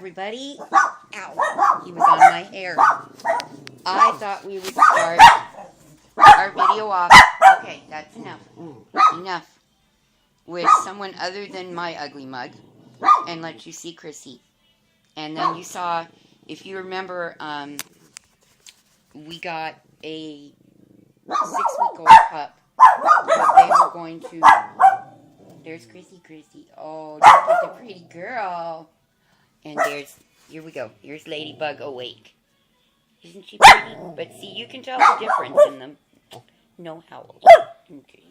everybody. Ow, he was on my hair. I thought we would start our video off. Okay, that's enough. Enough. With someone other than my ugly mug. And let you see Chrissy. And then you saw, if you remember, we got a 6-week-old pup. But they were going to... There's Chrissy. Oh, look at the pretty girl. And there's... Here we go. Here's Ladybug awake. Isn't she pretty? But see, you can tell the difference in them. No howls. Give me a kiss.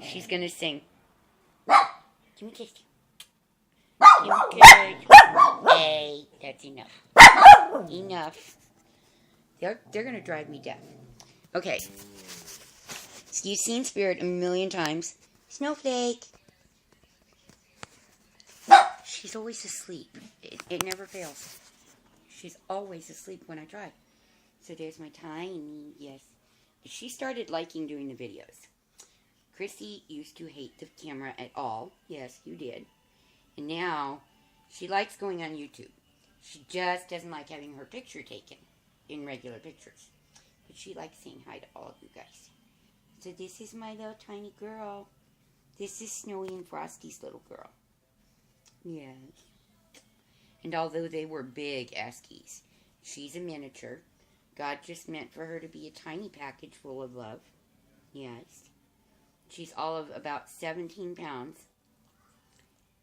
She's gonna sing. Give me a kiss. Give me a kiss. Hey, that's enough. Enough. They're gonna drive me deaf. Okay. So you've seen Spirit a million times. Snowflake. She's always asleep. It never fails. She's always asleep when I try. So there's my Tiny. Yes. She started liking doing the videos. Chrissy used to hate the camera at all. Yes, you did. And now she likes going on YouTube. She just doesn't like having her picture taken in regular pictures. But she likes saying hi to all of you guys. So this is my little tiny girl. This is Snowy and Frosty's little girl. Yes. And although they were big Askies, she's a miniature. God just meant for her to be a tiny package full of love. Yes. She's all of about 17 pounds.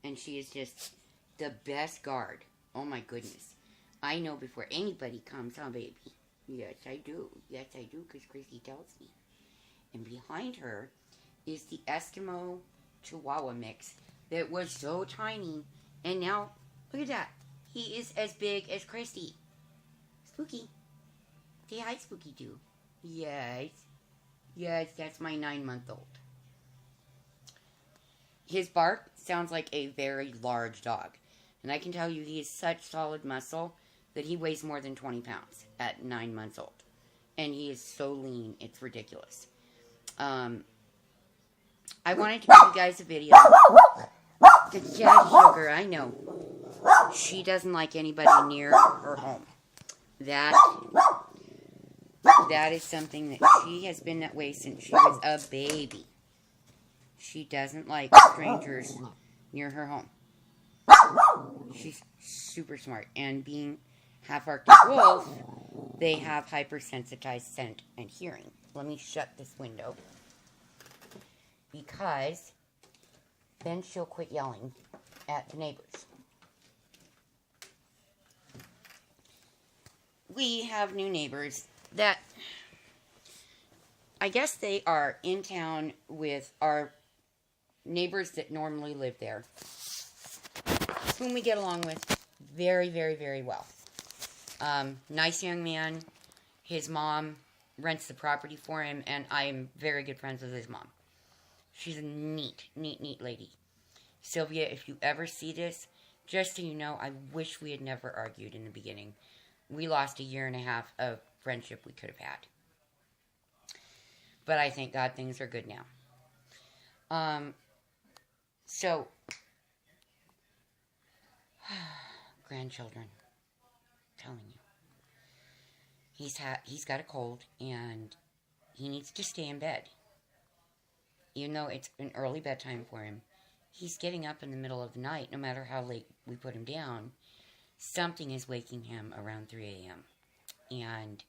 And she is just the best guard. Oh my goodness. I know before anybody comes, huh, baby? Yes, I do. Yes, I do, because Chrissy tells me. And behind her is the Eskimo Chihuahua mix that was so tiny. And now, look at that. He is as big as Christy. Spooky. Say hi, Spooky, too. Yes. Yes, that's my 9-month-old. His bark sounds like a very large dog. And I can tell you he is such solid muscle that he weighs more than 20 pounds at 9 months old. And he is so lean, it's ridiculous. I wanted to give you guys a video. The cat sugar, I know. She doesn't like anybody near her home. That is something that she has been that way since she was a baby. She doesn't like strangers near her home. She's super smart. And being half Arctic wolf, they have hypersensitized scent and hearing. Let me shut this window. Because then she'll quit yelling at the neighbors. We have new neighbors that, I guess they are in town with our neighbors that normally live there, whom we get along with very, very, very well. Nice young man. His mom rents the property for him, and I'm very good friends with his mom. She's a neat lady. Sylvia, if you ever see this, just so you know, I wish we had never argued in the beginning. We lost 1.5 years of friendship we could have had. But I thank God things are good now. So, grandchildren, I'm telling you. He's got a cold, and he needs to stay in bed. Even though it's an early bedtime for him, he's getting up in the middle of the night, no matter how late we put him down. Something is waking him around 3 a.m. And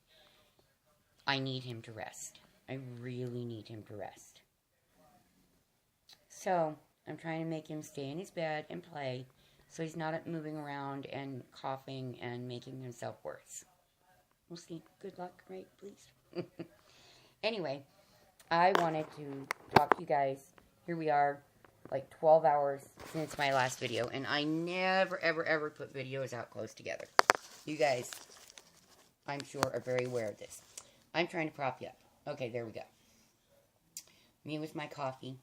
I need him to rest. I really need him to rest. So, I'm trying to make him stay in his bed and play, so he's not moving around and coughing and making himself worse. We'll see. Good luck, right, please? Anyway, I wanted to talk to you guys. Here we are, like 12 hours since my last video, and I never, ever, ever put videos out close together. You guys, I'm sure, are very aware of this. I'm trying to prop you up. Okay, there we go. Me with my coffee.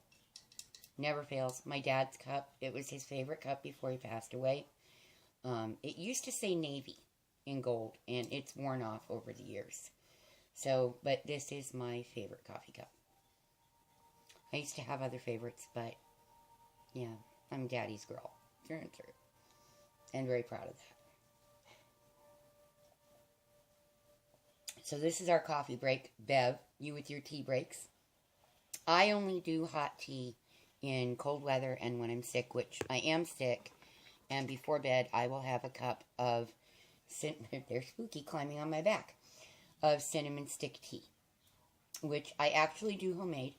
Never fails. My dad's cup. It was his favorite cup before he passed away. It used to say Navy in gold, and it's worn off over the years. So, but this is my favorite coffee cup. I used to have other favorites, but, yeah, I'm daddy's girl, through and through. And very proud of that. So this is our coffee break. Bev, you with your tea breaks. I only do hot tea in cold weather and when I'm sick, which I am sick. And before bed, I will have a cup of, they're spooky climbing on my back, of cinnamon stick tea, which I actually do homemade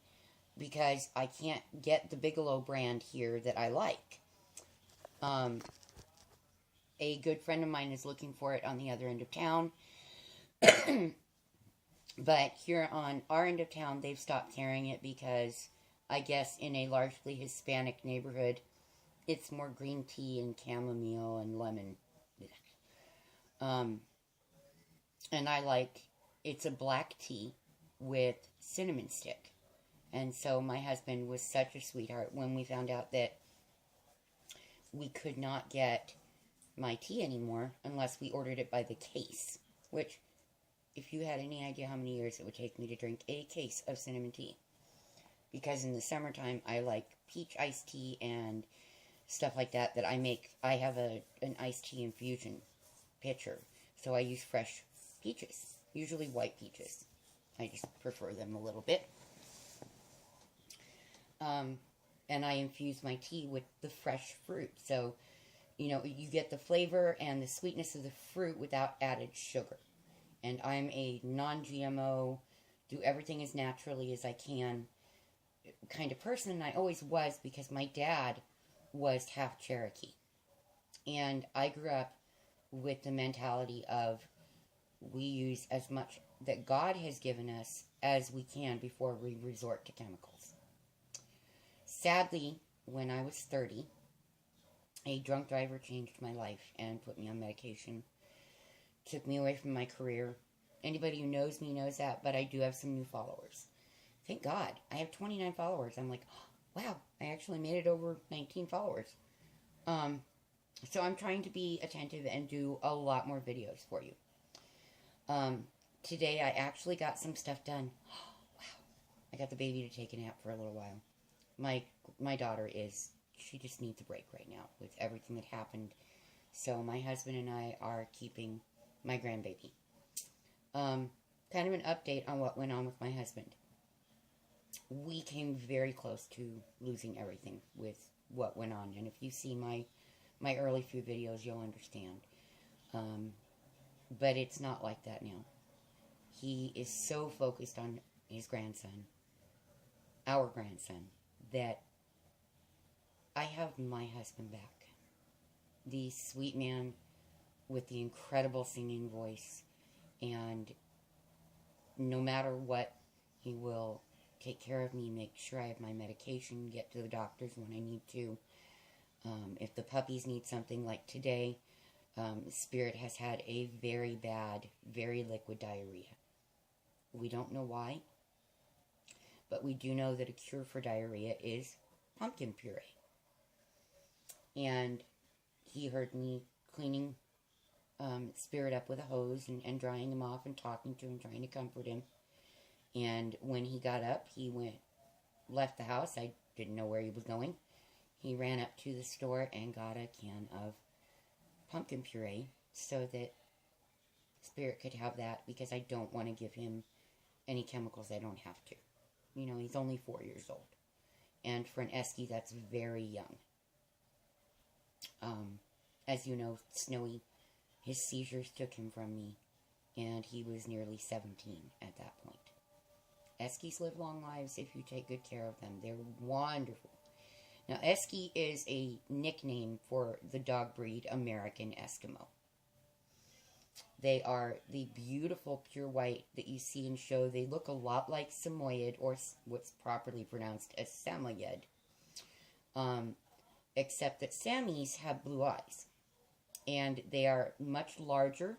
because I can't get the Bigelow brand here that I like. A good friend of mine is looking for it on the other end of town. But here on our end of town, they've stopped carrying it because I guess in a largely Hispanic neighborhood, it's more green tea and chamomile and lemon. And I like, it's a black tea with cinnamon stick. And so my husband was such a sweetheart when we found out that we could not get my tea anymore unless we ordered it by the case. Which, if you had any idea how many years it would take me to drink a case of cinnamon tea. Because in the summertime, I like peach iced tea and stuff like that I make. I have an iced tea infusion pitcher. So I use fresh peaches. Usually white peaches. I just prefer them a little bit. And I infuse my tea with the fresh fruit. So, you know, you get the flavor and the sweetness of the fruit without added sugar. And I'm a non-GMO, do everything as naturally as I can kind of person. And I always was because my dad was half Cherokee. And I grew up with the mentality of we use as much that God has given us as we can before we resort to chemicals. Sadly, when I was 30, a drunk driver changed my life and put me on medication. Took me away from my career. Anybody who knows me knows that, but I do have some new followers. Thank God. I have 29 followers. I'm like, oh, wow, I actually made it over 19 followers. So I'm trying to be attentive and do a lot more videos for you. Today I actually got some stuff done. Oh, wow. I got the baby to take a nap for a little while. My daughter she just needs a break right now with everything that happened. So my husband and I are keeping my grandbaby. Kind of an update on what went on with my husband. We came very close to losing everything with what went on. And if you see my early few videos, you'll understand. But it's not like that now. He is so focused on his grandson, our grandson, that I have my husband back. The sweet man with the incredible singing voice. And no matter what, he will take care of me, make sure I have my medication, get to the doctors when I need to. If the puppies need something, like today, Spirit has had a very bad, very liquid diarrhea. We don't know why, but we do know that a cure for diarrhea is pumpkin puree. And he heard me cleaning Spirit up with a hose and drying him off and talking to him, trying to comfort him. And when he got up, he left the house. I didn't know where he was going. He ran up to the store and got a can of pumpkin puree so that Spirit could have that, because I don't want to give him any chemicals I don't have to. You know, he's only 4 years old. And for an Esky, that's very young. As you know, Snowy, his seizures took him from me, and he was nearly 17 at that point. Eskies live long lives if you take good care of them. They're wonderful. Now, Esky is a nickname for the dog breed American Eskimo. They are the beautiful pure white that you see in show. They look a lot like Samoyed, or what's properly pronounced as Samoyed. Except that Samis have blue eyes. And they are much larger,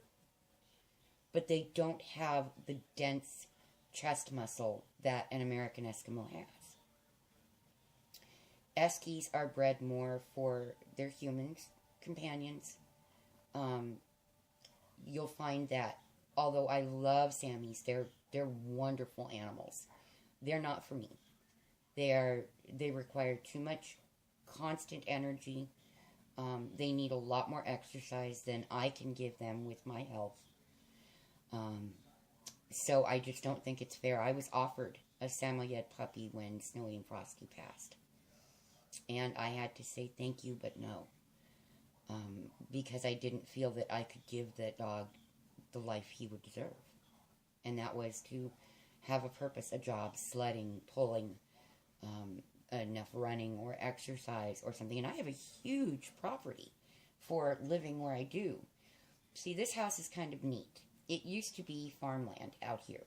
but they don't have the dense chest muscle that an American Eskimo has. Eskies are bred more for their humans, companions. You'll find that, although I love Samis, they're wonderful animals. They're not for me. They require too much constant energy. They need a lot more exercise than I can give them with my health. So I just don't think it's fair. I was offered a Samoyed puppy when Snowy and Frosty passed. And I had to say thank you, but no. Because I didn't feel that I could give that dog the life he would deserve. And that was to have a purpose, a job, sledding, pulling, enough running or exercise or something. And I have a huge property for living where I do. See, this house is kind of neat. It used to be farmland out here.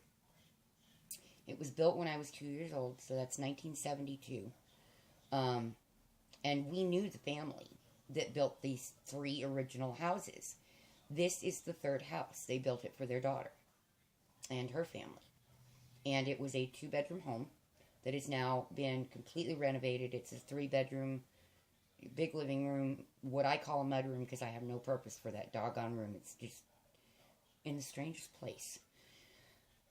It was built when I was 2 years old, so that's 1972. And we knew the family that built these 3 original houses. This is the 3rd house. They built it for their daughter and her family. And it was a 2-bedroom home that has now been completely renovated. It's a 3-bedroom, big living room, what I call a mudroom because I have no purpose for that doggone room. It's just in the strangest place.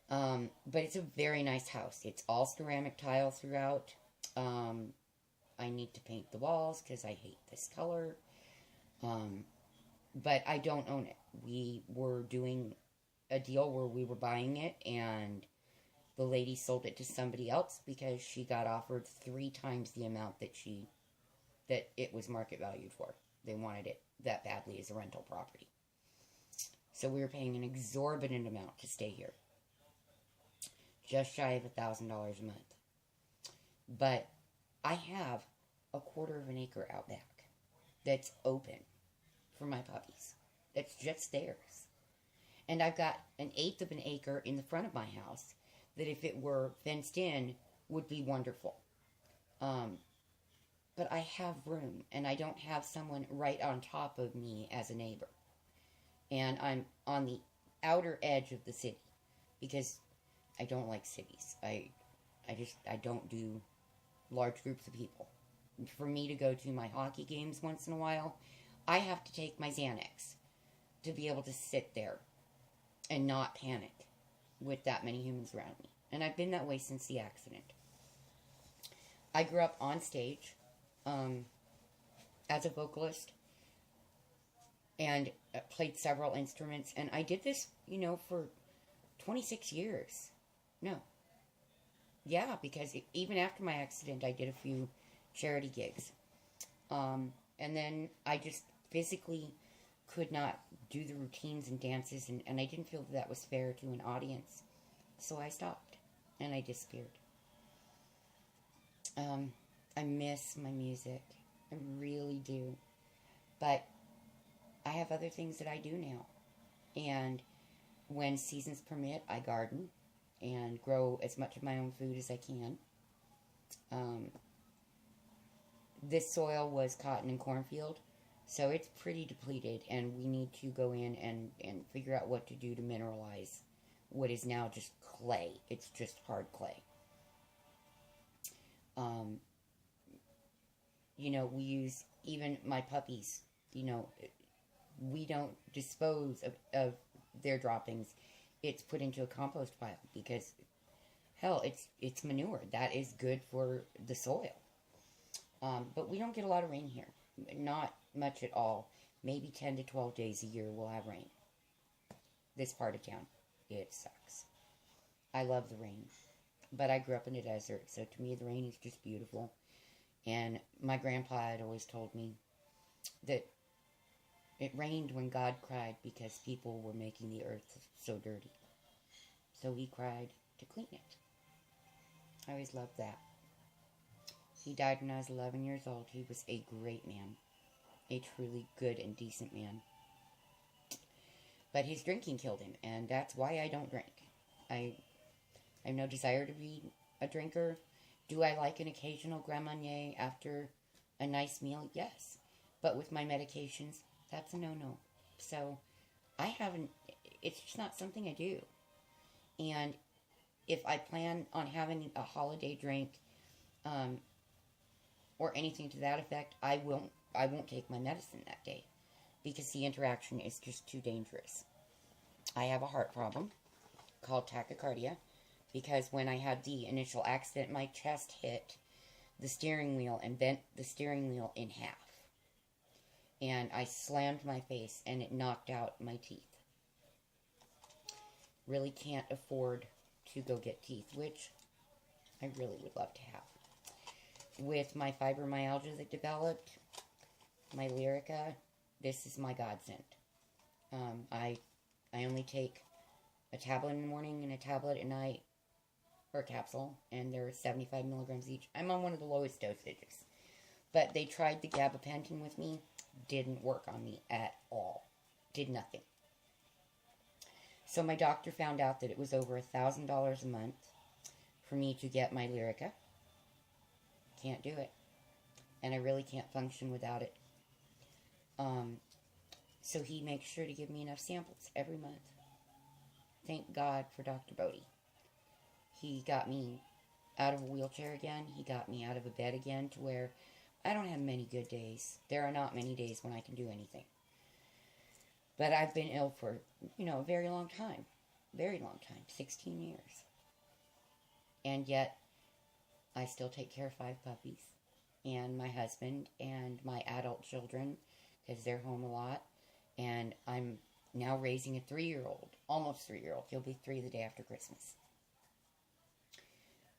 But it's a very nice house. It's all ceramic tile throughout. I need to paint the walls because I hate this color. But I don't own it. We were doing a deal where we were buying it, and the lady sold it to somebody else because she got offered 3 times the amount that it was market valued for. They wanted it that badly as a rental property. So we were paying an exorbitant amount to stay here. Just shy of $1,000 a month. But I have a 1/4 of an acre out back that's open for my puppies. That's just theirs. And I've got an 1/8 of an acre in the front of my house that if it were fenced in would be wonderful. But I have room, and I don't have someone right on top of me as a neighbor. And I'm on the outer edge of the city because I don't like cities. I don't do large groups of people. For me to go to my hockey games once in a while, I have to take my Xanax to be able to sit there and not panic with that many humans around me. And I've been that way since the accident. I grew up on stage as a vocalist and played several instruments. And I did this, for 26 years. No. Yeah, because even after my accident, I did a few charity gigs. And then I just physically could not do the routines and dances, and I didn't feel that was fair to an audience. So I stopped, and I disappeared. I miss my music. I really do. But I have other things that I do now. And when seasons permit, I garden and grow as much of my own food as I can. This soil was cotton and cornfield, so it's pretty depleted, and we need to go in and figure out what to do to mineralize what is now just clay. It's just hard clay. We use, even my puppies, we don't dispose of their droppings. It's put into a compost pile because, hell, it's manure. That is good for the soil. But we don't get a lot of rain here. Not much at all. Maybe 10 to 12 days a year we'll have rain. This part of town. It sucks. I love the rain. But I grew up in the desert, so to me the rain is just beautiful. And my grandpa had always told me that it rained when God cried because people were making the earth so dirty. So he cried to clean it. I always loved that. He died when I was 11 years old. He was a great man. A truly good and decent man. But his drinking killed him, and that's why I don't drink. I have no desire to be a drinker. Do I like an occasional Grand Marnier after a nice meal? Yes. But with my medications, that's a no-no. So, it's just not something I do. And if I plan on having a holiday drink, or anything to that effect, I won't take my medicine that day because the interaction is just too dangerous. I have a heart problem called tachycardia because when I had the initial accident, my chest hit the steering wheel and bent the steering wheel in half. And I slammed my face and it knocked out my teeth. Really can't afford to go get teeth, which I really would love to have. With my fibromyalgia that developed, my Lyrica, this is my godsend. I only take a tablet in the morning and a tablet at night, or a capsule, and they're 75 milligrams each. I'm on one of the lowest dosages. But they tried the gabapentin with me. Didn't work on me at all. Did nothing. So my doctor found out that it was over $1,000 a month for me to get my Lyrica. Can't do it. And I really can't function without it. So he makes sure to give me enough samples every month. Thank God for Dr. Bodie. He got me out of a wheelchair again. He got me out of a bed again to where I don't have many good days. There are not many days when I can do anything. But I've been ill for, a very long time. Very long time. 16 years. And yet, I still take care of 5 puppies. And my husband and my adult children, because they're home a lot. And I'm now raising a 3-year-old. Almost 3-year-old. He'll be 3 the day after Christmas.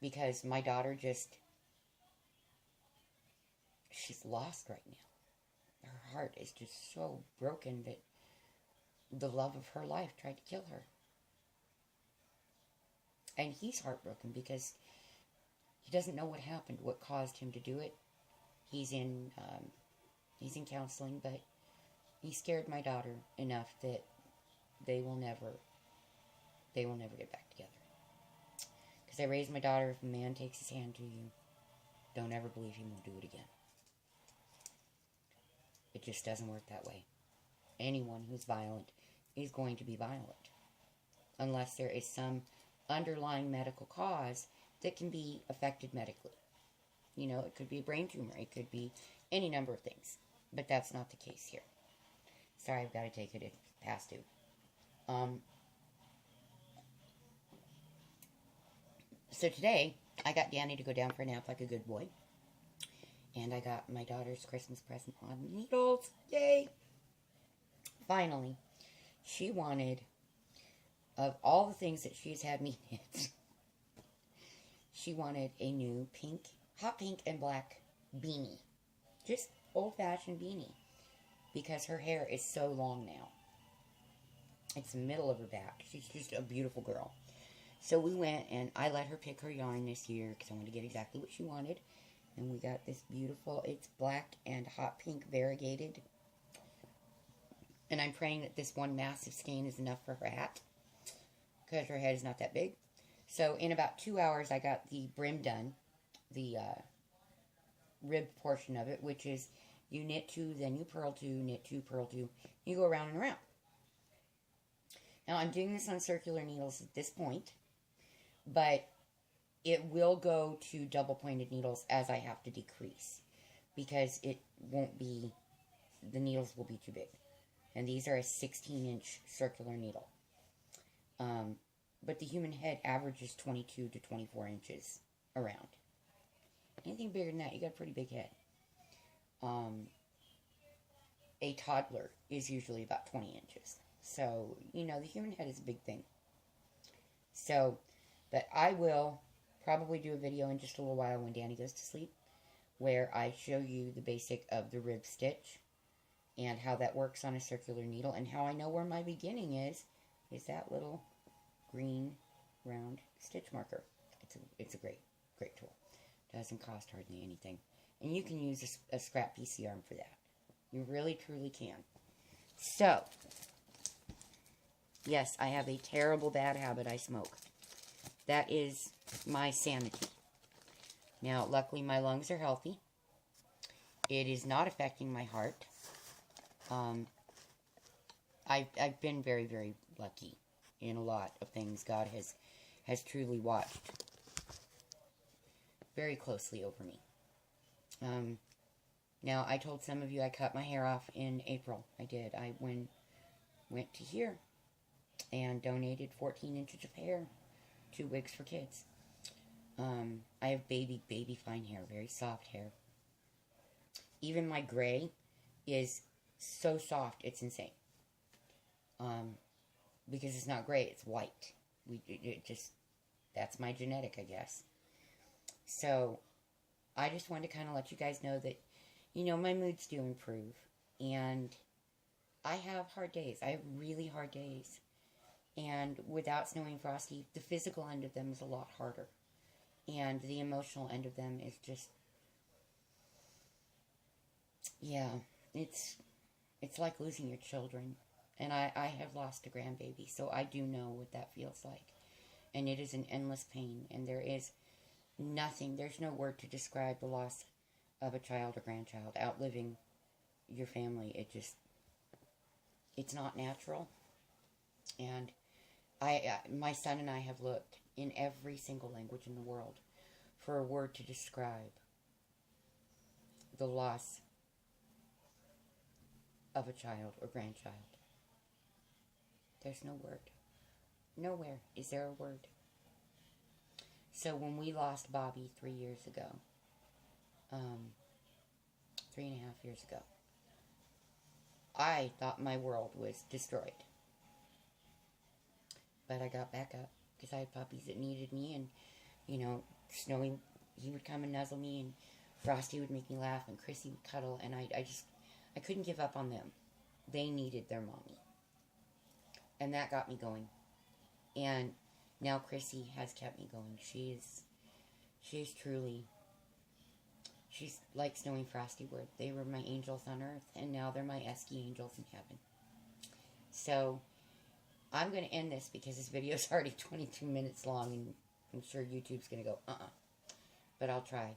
Because my daughter she's lost right now. Her heart is just so broken that the love of her life tried to kill her. And he's heartbroken because he doesn't know what happened, what caused him to do it. He's in counseling, but he scared my daughter enough that they will never get back together. Because I raised my daughter, if a man takes his hand to you, don't ever believe he will do it again. It just doesn't work that way. Anyone who's violent is going to be violent. Unless there is some underlying medical cause that can be affected medically. It could be a brain tumor. It could be any number of things. But that's not the case here. Sorry, I've got to take it. It's past due. So today, I got Danny to go down for a nap like a good boy. And I got my daughter's Christmas present on needles. Yay! Finally, she wanted, of all the things that she's had me knit, she wanted a new hot pink and black beanie. Just old-fashioned beanie. Because her hair is so long now. It's the middle of her back. She's just a beautiful girl. So we went and I let her pick her yarn this year because I wanted to get exactly what she wanted. And we got this beautiful, it's black and hot pink variegated. And I'm praying that this one massive skein is enough for her hat. Because her head is not that big. So in about 2 hours I got the brim done. The rib portion of it, which is you knit 2, then you purl 2, knit 2, purl 2. You go around and around. Now I'm doing this on circular needles at this point. But it will go to double pointed needles as I have to decrease. Because it won't be, the needles will be too big. And these are a 16-inch circular needle. But the human head averages 22 to 24 inches around. Anything bigger than that, you got a pretty big head. A toddler is usually about 20 inches. So, the human head is a big thing. So, but I will probably do a video in just a little while when Danny goes to sleep, where I show you the basic of the rib stitch, and how that works on a circular needle, and how I know where my beginning is that little green round stitch marker. It's a great tool. Doesn't cost hardly anything. And you can use a scrap piece of yarn for that. You really, truly can. So, yes, I have a terrible bad habit. I smoke. That is my sanity. Now, luckily, my lungs are healthy. It is not affecting my heart. I've been very, very lucky in a lot of things. God has truly watched very closely over me. Now, I told some of you I cut my hair off in April. I did. I went to here and donated 14 inches of hair to Wigs for Kids. I have baby fine hair, very soft hair. Even my gray is so soft, it's insane. Because it's not gray, it's white. That's my genetic, I guess. So, I just wanted to kind of let you guys know that, my moods do improve. And I have hard days. I have really hard days. And without Snowy and Frosty, the physical end of them is a lot harder. And the emotional end of them is just, yeah, it's like losing your children. And I have lost a grandbaby, so I do know what that feels like. And it is an endless pain, and there is nothing, there's no word to describe the loss of a child or grandchild, outliving your family. It's not natural. And my son and I have looked in every single language in the world for a word to describe the loss of a child or grandchild. There's no word. Nowhere is there a word. So when we lost Bobby 3 years ago, 3.5 years ago, I thought my world was destroyed. But I got back up because I had puppies that needed me, and, Snowy, he would come and nuzzle me, and Frosty would make me laugh, and Chrissy would cuddle, and I couldn't give up on them. They needed their mommy. And that got me going. And now Chrissy has kept me going. She's like Snowy and Frosty were. They were my angels on earth, and now they're my Esky angels in heaven. So, I'm going to end this because this video is already 22 minutes long, and I'm sure YouTube's going to go, But I'll try.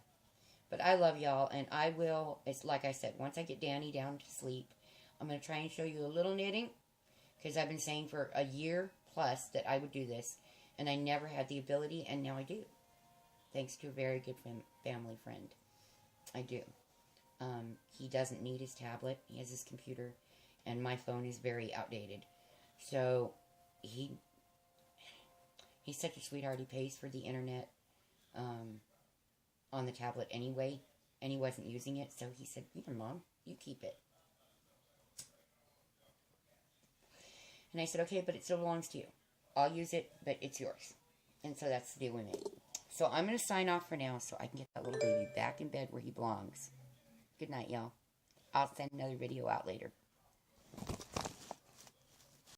But I love y'all, and I will, it's like I said, once I get Danny down to sleep, I'm going to try and show you a little knitting, because I've been saying for a year plus that I would do this, and I never had the ability, and now I do. Thanks to a very good family friend. I do. He doesn't need his tablet. He has his computer, and my phone is very outdated. So, he's such a sweetheart. He pays for the internet on the tablet anyway, and he wasn't using it, so he said, "Here, Mom, you keep it." And I said, "Okay, but it still belongs to you. I'll use it, but it's yours." And so that's the deal we made. So I'm going to sign off for now so I can get that little baby back in bed where he belongs. Good night, y'all. I'll send another video out later.